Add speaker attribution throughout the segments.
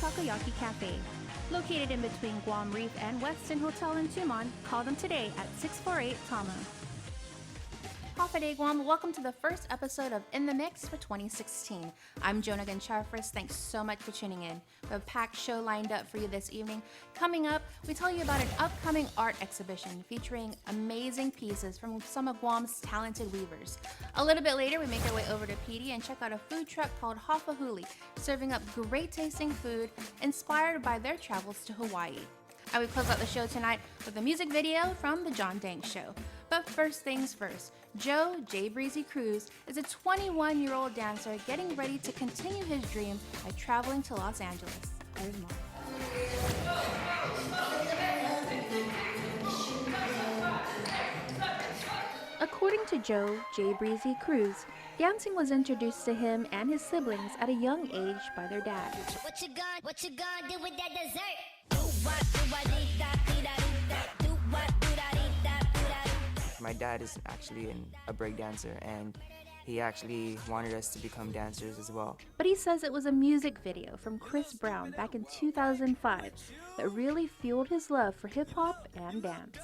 Speaker 1: Takoyaki Cafe. Located in between Guam Reef and Westin Hotel in Tumon, call them today at 648-TAMA. Hafa Guam, welcome to the first episode of In the Mix for 2016. I'm Jonah Gonçalves. Thanks so much for tuning in. We have a packed show lined up for you this evening. Coming up, we tell you about an upcoming art exhibition featuring amazing pieces from some of Guam's talented weavers. A little bit later, we make our way over to PD and check out a food truck called Hafa Huli, serving up great tasting food inspired by their travels to Hawaii. And we close out the show tonight with a music video from The John Dank Show. But first things first, JBreezy Cruz is a 21-year-old dancer getting ready to continue his dream by traveling to Los Angeles. There's more. According to JBreezy Cruz, dancing was introduced to him and his siblings at a young age by their dad.
Speaker 2: What you gonna do with that dessert?
Speaker 3: My dad is actually a break dancer, and he actually wanted us to become dancers as well.
Speaker 1: But he says it was a music video from Chris Brown back in 2005 that really fueled his love for hip-hop and dance.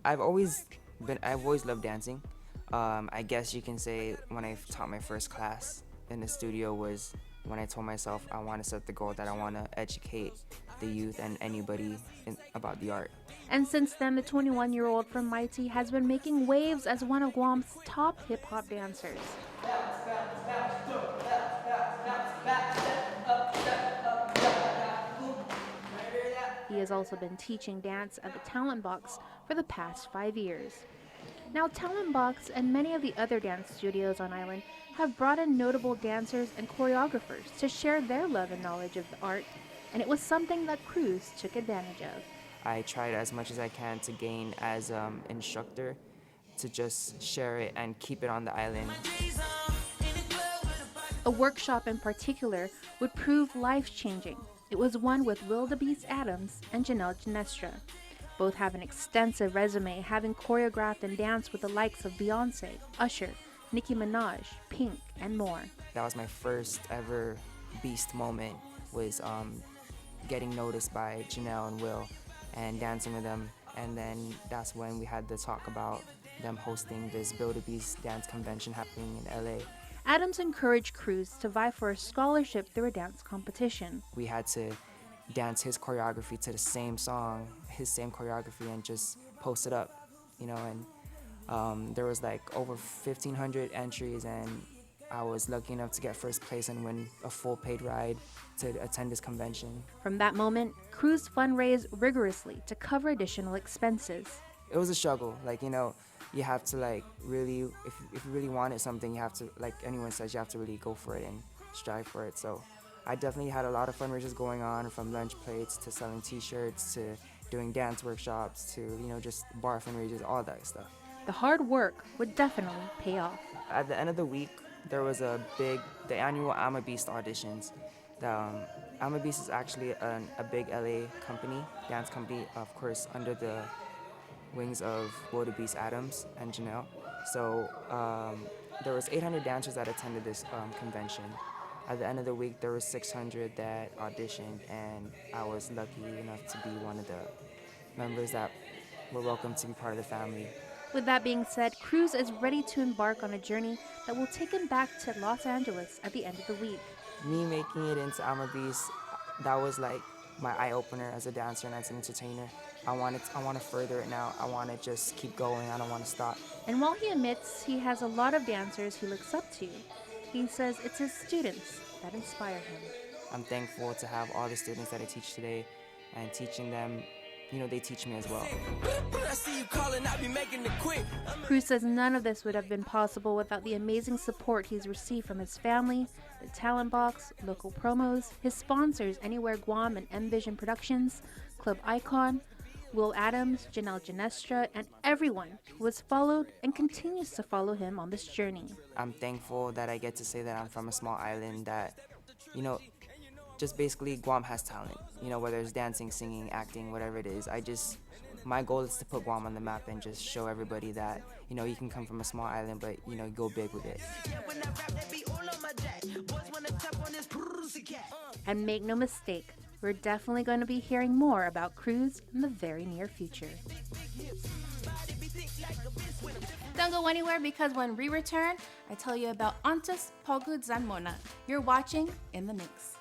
Speaker 3: I've always loved dancing. I guess you can say when I taught my first class in the studio was when I told myself I want to set the goal that I want to educate the youth and anybody about the art.
Speaker 1: And since then, the 21-year-old from Mighty has been making waves as one of Guam's top hip-hop dancers. He has also been teaching dance at the Talent Box for the past 5 years. Now, Talent Box and many of the other dance studios on island have brought in notable dancers and choreographers to share their love and knowledge of the art, and it was something that Cruz took advantage of.
Speaker 3: I tried as much as I can to gain as an instructor, to just share it and keep it on the island.
Speaker 1: A workshop in particular would prove life-changing. It was one with Wildebeest Adams and Janelle Ginestra. Both have an extensive resume, having choreographed and danced with the likes of Beyonce, Usher, Nicki Minaj, Pink, and more.
Speaker 3: That was my first ever beast moment, was getting noticed by Janelle and Will and dancing with them. And then that's when we had the talk about them hosting this Wildebeest dance convention happening in LA.
Speaker 1: Adams encouraged Cruz to vie for a scholarship through a dance competition.
Speaker 3: We had to dance his choreography to the same song, his same choreography, and just post it up, and there was like over 1,500 entries, and I was lucky enough to get first place and win a full paid ride to attend this convention.
Speaker 1: From that moment, Cruz fundraised rigorously to cover additional expenses.
Speaker 3: It was a struggle, you have to really, if you really wanted something, you have to, like anyone says, you have to really go for it and strive for it. So I definitely had a lot of fundraisers going on, from lunch plates to selling t-shirts to doing dance workshops to, just bar fundraisers, all that stuff.
Speaker 1: The hard work would definitely pay off.
Speaker 3: At the end of the week, there was the annual I'm a Beast auditions. I'm a Beast is actually a big LA company, dance company, of course, under the wings of Wildebeest Adams and Janelle. So there was 800 dancers that attended this convention. At the end of the week, there were 600 that auditioned, and I was lucky enough to be one of the members that were welcome to be part of the family.
Speaker 1: With that being said, Cruz is ready to embark on a journey that will take him back to Los Angeles at the end of the week.
Speaker 3: Me making it into I'm a Beast, that was like my eye-opener as a dancer and as an entertainer. I want to further it now. I want to just keep going. I don't want to stop.
Speaker 1: And while he admits he has a lot of dancers he looks up to, he says it's his students that inspire him.
Speaker 3: I'm thankful to have all the students that I teach today, and teaching them, they teach me as well.
Speaker 1: Cruz says none of this would have been possible without the amazing support he's received from his family, the Talent Box, local promos, his sponsors Anywhere Guam and M-Vision Productions, Club Icon, Will Adams, Janelle Ginestra, and everyone who has followed and continues to follow him on this journey.
Speaker 3: I'm thankful that I get to say that I'm from a small island that, just basically Guam has talent. Whether it's dancing, singing, acting, whatever it is. My goal is to put Guam on the map and just show everybody that, you can come from a small island, but, go big with it.
Speaker 1: And make no mistake, We're definitely going to be hearing more about Cruz in the very near future. Don't go anywhere because when we return, I tell you about Antas Pogu Zanmona. You're watching In the Mix.